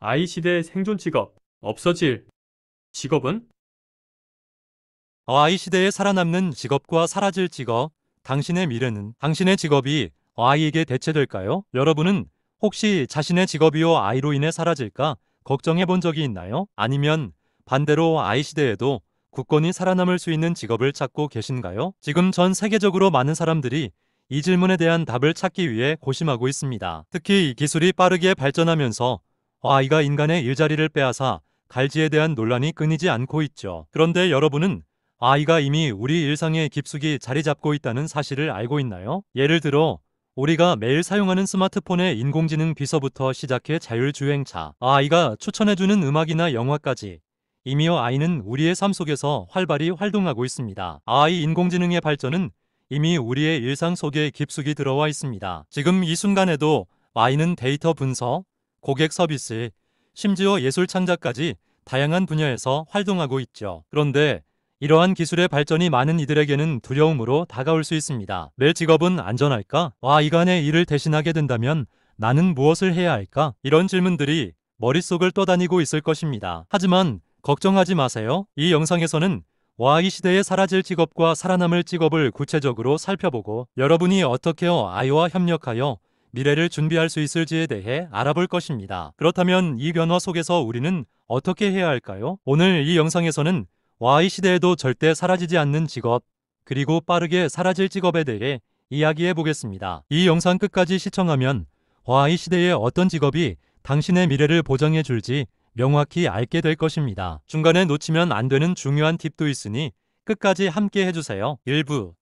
AI 시대의 생존 직업, 없어질 직업은? AI 시대에 살아남는 직업과 사라질 직업, 당신의 미래는 당신의 직업이 AI에게 대체될까요? 여러분은 혹시 자신의 직업이요 AI로 인해 사라질까 걱정해 본 적이 있나요? 아니면 반대로 AI 시대에도 굳건히 살아남을 수 있는 직업을 찾고 계신가요? 지금 전 세계적으로 많은 사람들이 이 질문에 대한 답을 찾기 위해 고심하고 있습니다. 특히 이 기술이 빠르게 발전하면서 AI가 인간의 일자리를 빼앗아 갈지에 대한 논란이 끊이지 않고 있죠. 그런데 여러분은 아이가 이미 우리 일상에 깊숙이 자리 잡고 있다는 사실을 알고 있나요? 예를 들어 우리가 매일 사용하는 스마트폰의 인공지능 비서부터 시작해 자율주행차, 아이가 추천해주는 음악이나 영화까지 이미 아이는 우리의 삶 속에서 활발히 활동하고 있습니다. 아이 인공지능의 발전은 이미 우리의 일상 속에 깊숙이 들어와 있습니다. 지금 이 순간에도 아이는 데이터 분석, 고객 서비스, 심지어 예술 창작까지 다양한 분야에서 활동하고 있죠. 그런데 이러한 기술의 발전이 많은 이들에게는 두려움으로 다가올 수 있습니다. 내 직업은 안전할까? 이간의 일을 대신하게 된다면 나는 무엇을 해야 할까? 이런 질문들이 머릿속을 떠다니고 있을 것입니다. 하지만 걱정하지 마세요. 이 영상에서는 이 시대에 사라질 직업과 살아남을 직업을 구체적으로 살펴보고 여러분이 어떻게 아이와 협력하여 미래를 준비할 수 있을지에 대해 알아볼 것입니다. 그렇다면 이 변화 속에서 우리는 어떻게 해야 할까요? 오늘 이 영상에서는 AI 시대에도 절대 사라지지 않는 직업, 그리고 빠르게 사라질 직업에 대해 이야기해 보겠습니다. 이 영상 끝까지 시청하면 AI 시대의 어떤 직업이 당신의 미래를 보장해 줄지 명확히 알게 될 것입니다. 중간에 놓치면 안 되는 중요한 팁도 있으니 끝까지 함께 해주세요. 1부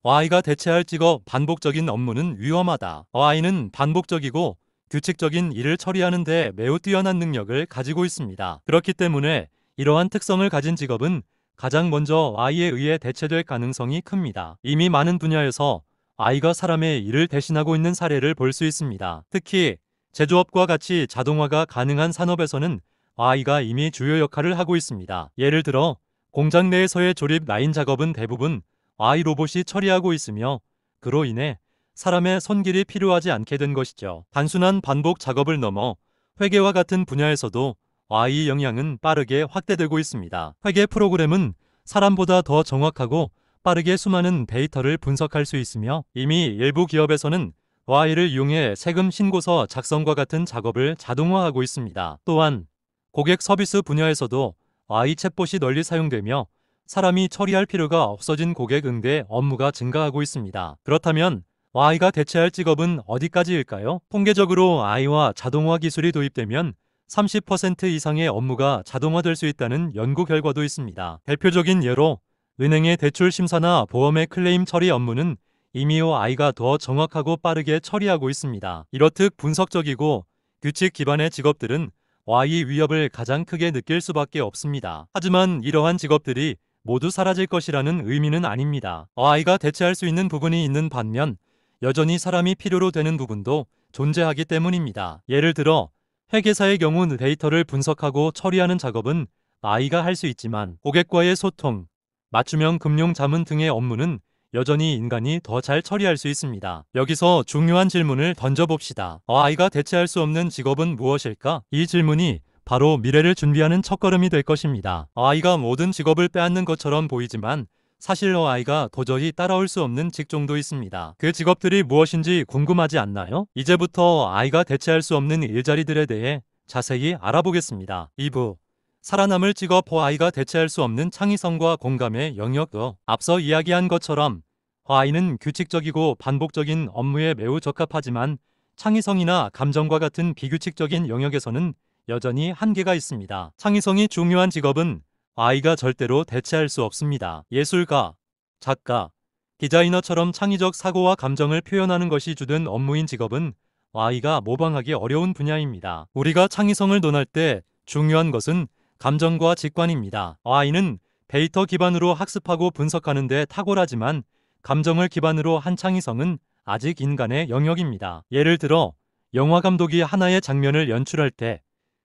AI가 대체할 직업 반복적인 업무는 위험하다. AI는 반복적이고 규칙적인 일을 처리하는 데 매우 뛰어난 능력을 가지고 있습니다. 그렇기 때문에 이러한 특성을 가진 직업은 가장 먼저 AI에 의해 대체될 가능성이 큽니다. 이미 많은 분야에서 AI가 사람의 일을 대신하고 있는 사례를 볼 수 있습니다. 특히 제조업과 같이 자동화가 가능한 산업에서는 AI가 이미 주요 역할을 하고 있습니다. 예를 들어 공장 내에서의 조립 라인 작업은 대부분 AI 로봇이 처리하고 있으며 그로 인해 사람의 손길이 필요하지 않게 된 것이죠. 단순한 반복 작업을 넘어 회계와 같은 분야에서도 AI 영향은 빠르게 확대되고 있습니다. 회계 프로그램은 사람보다 더 정확하고 빠르게 수많은 데이터를 분석할 수 있으며 이미 일부 기업에서는 AI를 이용해 세금 신고서 작성과 같은 작업을 자동화하고 있습니다. 또한 고객 서비스 분야에서도 AI 챗봇이 널리 사용되며 사람이 처리할 필요가 없어진 고객 응대 업무가 증가하고 있습니다. 그렇다면 AI가 대체할 직업은 어디까지일까요? 통계적으로 AI와 자동화 기술이 도입되면 30% 이상의 업무가 자동화될 수 있다는 연구 결과도 있습니다. 대표적인 예로 은행의 대출 심사나 보험의 클레임 처리 업무는 이미 AI가 더 정확하고 빠르게 처리하고 있습니다. 이렇듯 분석적이고 규칙 기반의 직업들은 AI 위협을 가장 크게 느낄 수밖에 없습니다. 하지만 이러한 직업들이 모두 사라질 것이라는 의미는 아닙니다. AI가 대체할 수 있는 부분이 있는 반면 여전히 사람이 필요로 되는 부분도 존재하기 때문입니다. 예를 들어 회계사의 경우 데이터를 분석하고 처리하는 작업은 AI가 할 수 있지만 고객과의 소통, 맞춤형 금융 자문 등의 업무는 여전히 인간이 더 잘 처리할 수 있습니다. 여기서 중요한 질문을 던져봅시다. AI가 대체할 수 없는 직업은 무엇일까? 이 질문이 바로 미래를 준비하는 첫걸음이 될 것입니다. AI가 모든 직업을 빼앗는 것처럼 보이지만 사실 AI가 도저히 따라올 수 없는 직종도 있습니다. 그 직업들이 무엇인지 궁금하지 않나요? 이제부터 AI가 대체할 수 없는 일자리들에 대해 자세히 알아보겠습니다. 2부 살아남을 직업 AI가 대체할 수 없는 창의성과 공감의 영역. 앞서 이야기한 것처럼 AI는 규칙적이고 반복적인 업무에 매우 적합하지만 창의성이나 감정과 같은 비규칙적인 영역에서는 여전히 한계가 있습니다. 창의성이 중요한 직업은 AI가 절대로 대체할 수 없습니다. 예술가, 작가, 디자이너처럼 창의적 사고와 감정을 표현하는 것이 주된 업무인 직업은 AI가 모방하기 어려운 분야입니다. 우리가 창의성을 논할 때 중요한 것은 감정과 직관입니다. AI는 데이터 기반으로 학습하고 분석하는 데 탁월하지만 감정을 기반으로 한 창의성은 아직 인간의 영역입니다. 예를 들어 영화 감독이 하나의 장면을 연출할 때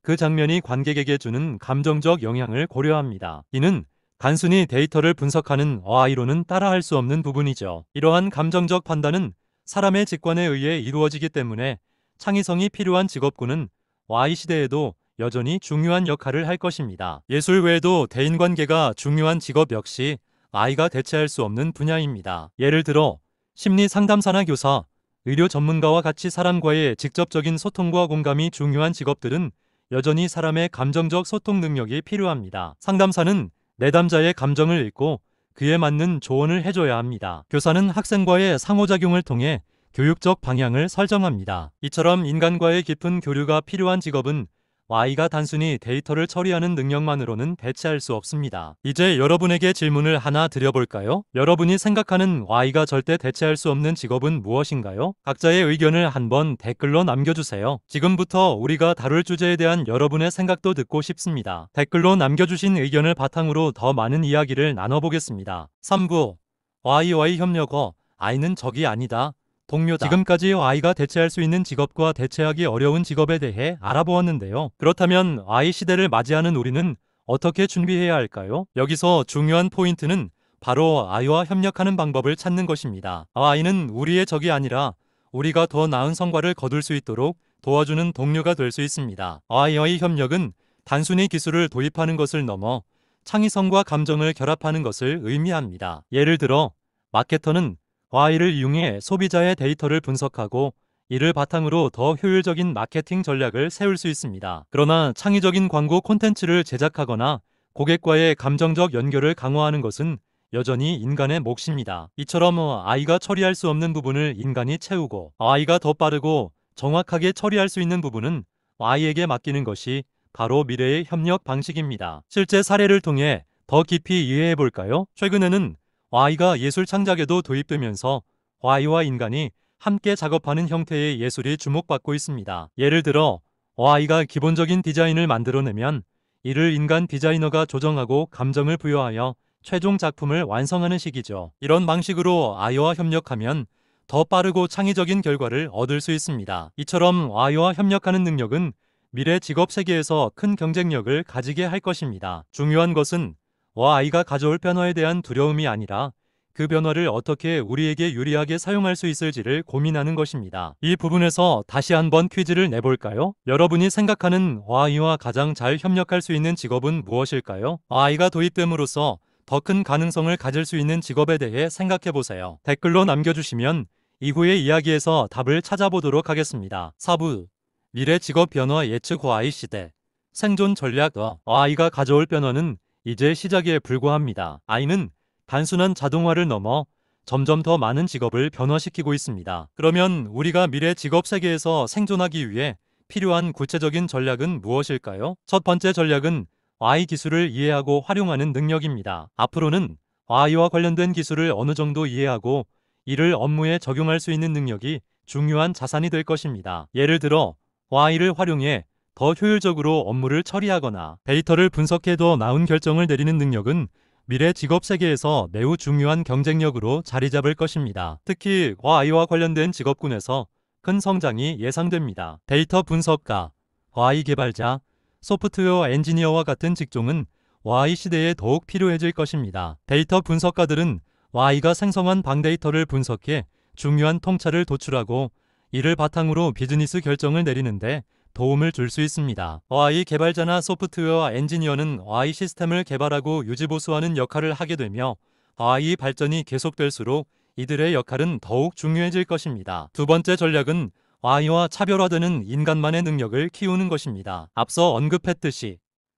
그 장면이 관객에게 주는 감정적 영향을 고려합니다. 이는 단순히 데이터를 분석하는 AI로는 따라할 수 없는 부분이죠. 이러한 감정적 판단은 사람의 직관에 의해 이루어지기 때문에 창의성이 필요한 직업군은 AI 시대에도 여전히 중요한 역할을 할 것입니다. 예술 외에도 대인관계가 중요한 직업 역시 아이가 대체할 수 없는 분야입니다. 예를 들어 심리 상담사나 교사, 의료 전문가와 같이 사람과의 직접적인 소통과 공감이 중요한 직업들은 여전히 사람의 감정적 소통 능력이 필요합니다. 상담사는 내담자의 감정을 읽고 그에 맞는 조언을 해줘야 합니다. 교사는 학생과의 상호작용을 통해 교육적 방향을 설정합니다. 이처럼 인간과의 깊은 교류가 필요한 직업은 Y가 단순히 데이터를 처리하는 능력만으로는 대체할 수 없습니다. 이제 여러분에게 질문을 하나 드려볼까요? 여러분이 생각하는 Y가 절대 대체할 수 없는 직업은 무엇인가요? 각자의 의견을 한번 댓글로 남겨주세요. 지금부터 우리가 다룰 주제에 대한 여러분의 생각도 듣고 싶습니다. 댓글로 남겨주신 의견을 바탕으로 더 많은 이야기를 나눠보겠습니다. 3부 YY 협력어 I는 적이 아니다. 동료다. 지금까지 Y가 대체할 수 있는 직업과 대체하기 어려운 직업에 대해 알아보았는데요. 그렇다면 Y 시대를 맞이하는 우리는 어떻게 준비해야 할까요? 여기서 중요한 포인트는 바로 I와 협력하는 방법을 찾는 것입니다. Y는 우리의 적이 아니라 우리가 더 나은 성과를 거둘 수 있도록 도와주는 동료가 될 수 있습니다. Y와의 협력은 단순히 기술을 도입하는 것을 넘어 창의성과 감정을 결합하는 것을 의미합니다. 예를 들어 마케터는 Y를 이용해 소비자의 데이터를 분석하고 이를 바탕으로 더 효율적인 마케팅 전략을 세울 수 있습니다. 그러나 창의적인 광고 콘텐츠를 제작하거나 고객과의 감정적 연결을 강화하는 것은 여전히 인간의 몫입니다. 이처럼 I가 처리할 수 없는 부분을 인간이 채우고 I가 더 빠르고 정확하게 처리할 수 있는 부분은 Y에게 맡기는 것이 바로 미래의 협력 방식입니다. 실제 사례를 통해 더 깊이 이해해 볼까요? 최근에는 Y가 예술 창작에도 도입되면서 Y와 인간이 함께 작업하는 형태의 예술이 주목받고 있습니다. 예를 들어 Y가 기본적인 디자인을 만들어내면 이를 인간 디자이너가 조정하고 감정을 부여하여 최종 작품을 완성하는 식이죠. 이런 방식으로 I와 협력하면 더 빠르고 창의적인 결과를 얻을 수 있습니다. 이처럼 Y와 협력하는 능력은 미래 직업 세계에서 큰 경쟁력을 가지게 할 것입니다. 중요한 것은 Y가 가져올 변화에 대한 두려움이 아니라 그 변화를 어떻게 우리에게 유리하게 사용할 수 있을지를 고민하는 것입니다. 이 부분에서 다시 한번 퀴즈를 내볼까요? 여러분이 생각하는 Y와 가장 잘 협력할 수 있는 직업은 무엇일까요? Y가 도입됨으로써 더 큰 가능성을 가질 수 있는 직업에 대해 생각해보세요. 댓글로 남겨주시면 이후의 이야기에서 답을 찾아보도록 하겠습니다. 4부 미래 직업 변화 예측 Y 시대 생존 전략 Y가 가져올 변화는 이제 시작에 불과합니다. I는 단순한 자동화를 넘어 점점 더 많은 직업을 변화시키고 있습니다. 그러면 우리가 미래 직업 세계에서 생존하기 위해 필요한 구체적인 전략은 무엇일까요? 첫 번째 전략은 Y 기술을 이해하고 활용하는 능력입니다. 앞으로는 Y와 관련된 기술을 어느 정도 이해하고 이를 업무에 적용할 수 있는 능력이 중요한 자산이 될 것입니다. 예를 들어 Y를 활용해 더 효율적으로 업무를 처리하거나 데이터를 분석해 더 나은 결정을 내리는 능력은 미래 직업 세계에서 매우 중요한 경쟁력으로 자리 잡을 것입니다. 특히 Y와 관련된 직업군에서 큰 성장이 예상됩니다. 데이터 분석가, Y 개발자, 소프트웨어 엔지니어와 같은 직종은 Y 시대에 더욱 필요해질 것입니다. 데이터 분석가들은 Y가 생성한 방데이터를 분석해 중요한 통찰을 도출하고 이를 바탕으로 비즈니스 결정을 내리는데 도움을 줄 수 있습니다. Y 개발자나 소프트웨어 엔지니어는 Y 시스템을 개발하고 유지보수하는 역할을 하게 되며 Y 발전이 계속될수록 이들의 역할은 더욱 중요해질 것입니다. 두 번째 전략은 Y와 차별화되는 인간만의 능력을 키우는 것입니다. 앞서 언급했듯이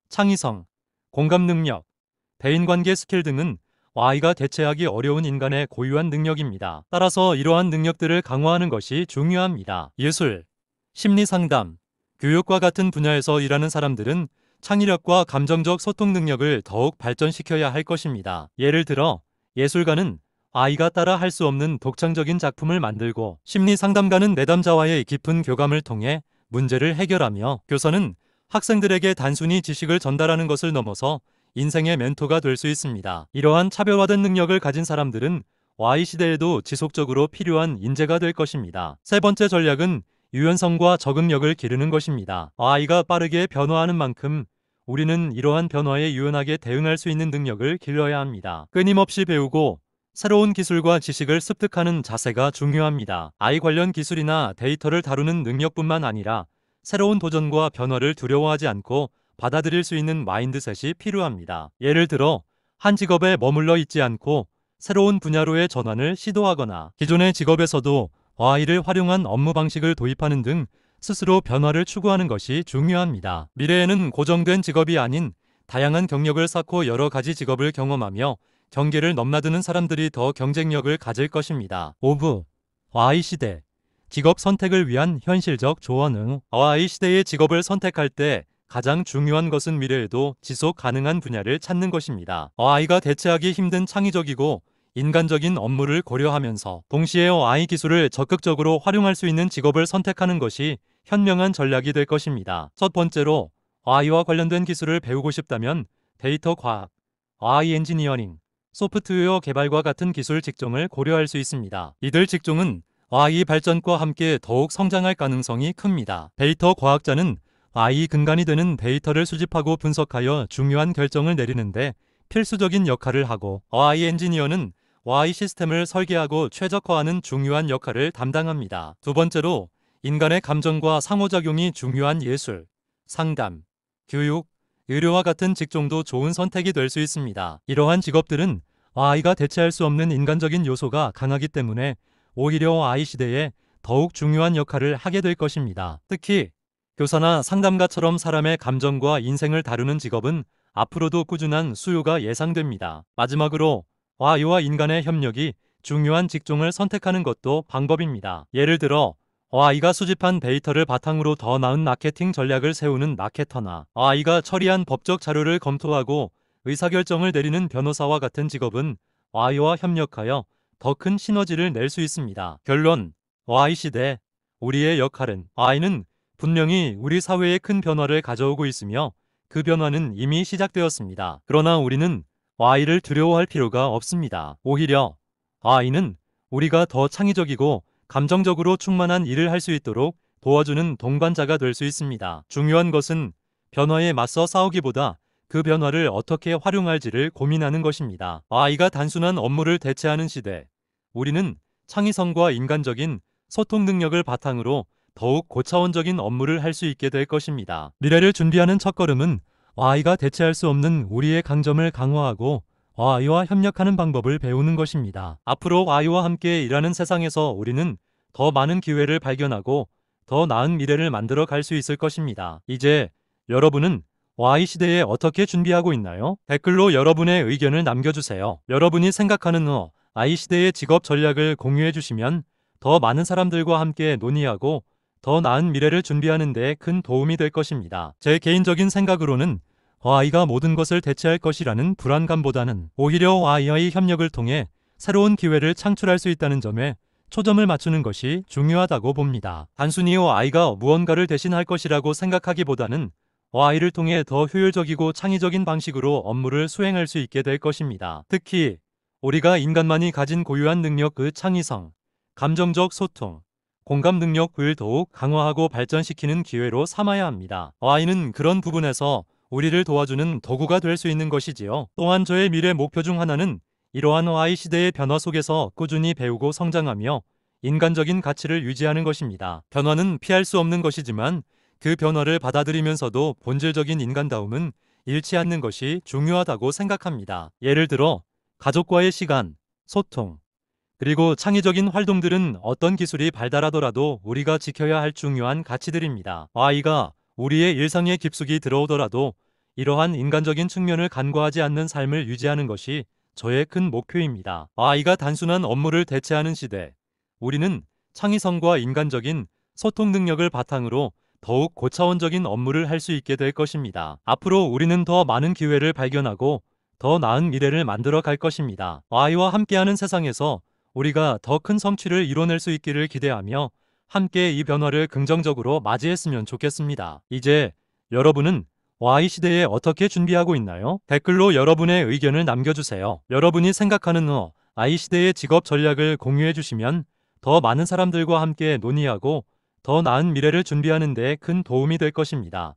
창의성, 공감 능력, 대인관계 스킬 등은 Y가 대체하기 어려운 인간의 고유한 능력입니다. 따라서 이러한 능력들을 강화하는 것이 중요합니다. 예술, 심리상담, 교육과 같은 분야에서 일하는 사람들은 창의력과 감정적 소통 능력을 더욱 발전시켜야 할 것입니다. 예를 들어 예술가는 Y가 따라 할 수 없는 독창적인 작품을 만들고 심리상담가는 내담자와의 깊은 교감을 통해 문제를 해결하며 교사는 학생들에게 단순히 지식을 전달하는 것을 넘어서 인생의 멘토가 될 수 있습니다. 이러한 차별화된 능력을 가진 사람들은 Y 시대에도 지속적으로 필요한 인재가 될 것입니다. 세 번째 전략은 유연성과 적응력을 기르는 것입니다. Y가 빠르게 변화하는 만큼 우리는 이러한 변화에 유연하게 대응할 수 있는 능력을 길러야 합니다. 끊임없이 배우고 새로운 기술과 지식을 습득하는 자세가 중요합니다. I 관련 기술이나 데이터를 다루는 능력뿐만 아니라 새로운 도전과 변화를 두려워하지 않고 받아들일 수 있는 마인드셋이 필요합니다. 예를 들어 한 직업에 머물러 있지 않고 새로운 분야로의 전환을 시도하거나 기존의 직업에서도 AI를 활용한 업무 방식을 도입하는 등 스스로 변화를 추구하는 것이 중요합니다. 미래에는 고정된 직업이 아닌 다양한 경력을 쌓고 여러 가지 직업을 경험하며 경계를 넘나드는 사람들이 더 경쟁력을 가질 것입니다. 5부 AI 시대 직업 선택을 위한 현실적 조언. AI 시대의 직업을 선택할 때 가장 중요한 것은 미래에도 지속 가능한 분야를 찾는 것입니다. AI가 대체하기 힘든 창의적이고 인간적인 업무를 고려하면서 동시에 AI 기술을 적극적으로 활용할 수 있는 직업을 선택하는 것이 현명한 전략이 될 것입니다. 첫 번째로 AI와 관련된 기술을 배우고 싶다면 데이터 과학, AI 엔지니어링, 소프트웨어 개발과 같은 기술 직종을 고려할 수 있습니다. 이들 직종은 AI 발전과 함께 더욱 성장할 가능성이 큽니다. 데이터 과학자는 AI 근간이 되는 데이터를 수집하고 분석하여 중요한 결정을 내리는데 필수적인 역할을 하고, AI 엔지니어는 AI 시스템을 설계하고 최적화하는 중요한 역할을 담당합니다. 두 번째로 인간의 감정과 상호작용이 중요한 예술, 상담, 교육, 의료와 같은 직종도 좋은 선택이 될 수 있습니다. 이러한 직업들은 AI가 대체할 수 없는 인간적인 요소가 강하기 때문에 오히려 AI 시대에 더욱 중요한 역할을 하게 될 것입니다. 특히 교사나 상담가처럼 사람의 감정과 인생을 다루는 직업은 앞으로도 꾸준한 수요가 예상됩니다. 마지막으로 AI와 인간의 협력이 중요한 직종을 선택하는 것도 방법입니다. 예를 들어 AI가 수집한 데이터를 바탕으로 더 나은 마케팅 전략을 세우는 마케터나 AI가 처리한 법적 자료를 검토하고 의사결정을 내리는 변호사와 같은 직업은 AI와 협력하여 더 큰 시너지를 낼 수 있습니다. 결론, AI 시대 우리의 역할은 AI는 분명히 우리 사회에 큰 변화를 가져오고 있으며 그 변화는 이미 시작되었습니다. 그러나 우리는 AI를 두려워할 필요가 없습니다. 오히려 AI는 우리가 더 창의적이고 감정적으로 충만한 일을 할 수 있도록 도와주는 동반자가 될 수 있습니다. 중요한 것은 변화에 맞서 싸우기보다 그 변화를 어떻게 활용할지를 고민하는 것입니다. AI가 단순한 업무를 대체하는 시대, 우리는 창의성과 인간적인 소통 능력을 바탕으로 더욱 고차원적인 업무를 할 수 있게 될 것입니다. 미래를 준비하는 첫걸음은 AI가 대체할 수 없는 우리의 강점을 강화하고 AI와 협력하는 방법을 배우는 것입니다. 앞으로 AI와 함께 일하는 세상에서 우리는 더 많은 기회를 발견하고 더 나은 미래를 만들어 갈 수 있을 것입니다. 이제 여러분은 AI 시대에 어떻게 준비하고 있나요? 댓글로 여러분의 의견을 남겨주세요. 여러분이 생각하는 AI 시대의 직업 전략을 공유해 주시면 더 많은 사람들과 함께 논의하고 더 나은 미래를 준비하는 데 큰 도움이 될 것입니다. 제 개인적인 생각으로는 AI가 모든 것을 대체할 것이라는 불안감보다는 오히려 AI 협력을 통해 새로운 기회를 창출할 수 있다는 점에 초점을 맞추는 것이 중요하다고 봅니다. 단순히 AI가 무언가를 대신할 것이라고 생각하기보다는 AI를 통해 더 효율적이고 창의적인 방식으로 업무를 수행할 수 있게 될 것입니다. 특히 우리가 인간만이 가진 고유한 능력, 그 창의성, 감정적 소통, 공감 능력을 더욱 강화하고 발전시키는 기회로 삼아야 합니다. AI는 그런 부분에서 우리를 도와주는 도구가 될 수 있는 것이지요. 또한 저의 미래 목표 중 하나는 이러한 AI 시대의 변화 속에서 꾸준히 배우고 성장하며 인간적인 가치를 유지하는 것입니다. 변화는 피할 수 없는 것이지만 그 변화를 받아들이면서도 본질적인 인간다움은 잃지 않는 것이 중요하다고 생각합니다. 예를 들어 가족과의 시간, 소통, 그리고 창의적인 활동들은 어떤 기술이 발달하더라도 우리가 지켜야 할 중요한 가치들입니다. AI가 우리의 일상에 깊숙이 들어오더라도 이러한 인간적인 측면을 간과하지 않는 삶을 유지하는 것이 저의 큰 목표입니다. AI가 단순한 업무를 대체하는 시대, 우리는 창의성과 인간적인 소통 능력을 바탕으로 더욱 고차원적인 업무를 할 수 있게 될 것입니다. 앞으로 우리는 더 많은 기회를 발견하고 더 나은 미래를 만들어 갈 것입니다. AI와 함께하는 세상에서 우리가 더 큰 성취를 이뤄낼 수 있기를 기대하며 함께 이 변화를 긍정적으로 맞이했으면 좋겠습니다. 이제 여러분은 AI 시대에 어떻게 준비하고 있나요? 댓글로 여러분의 의견을 남겨주세요. 여러분이 생각하는 AI 시대의 직업 전략을 공유해 주시면 더 많은 사람들과 함께 논의하고 더 나은 미래를 준비하는 데 큰 도움이 될 것입니다.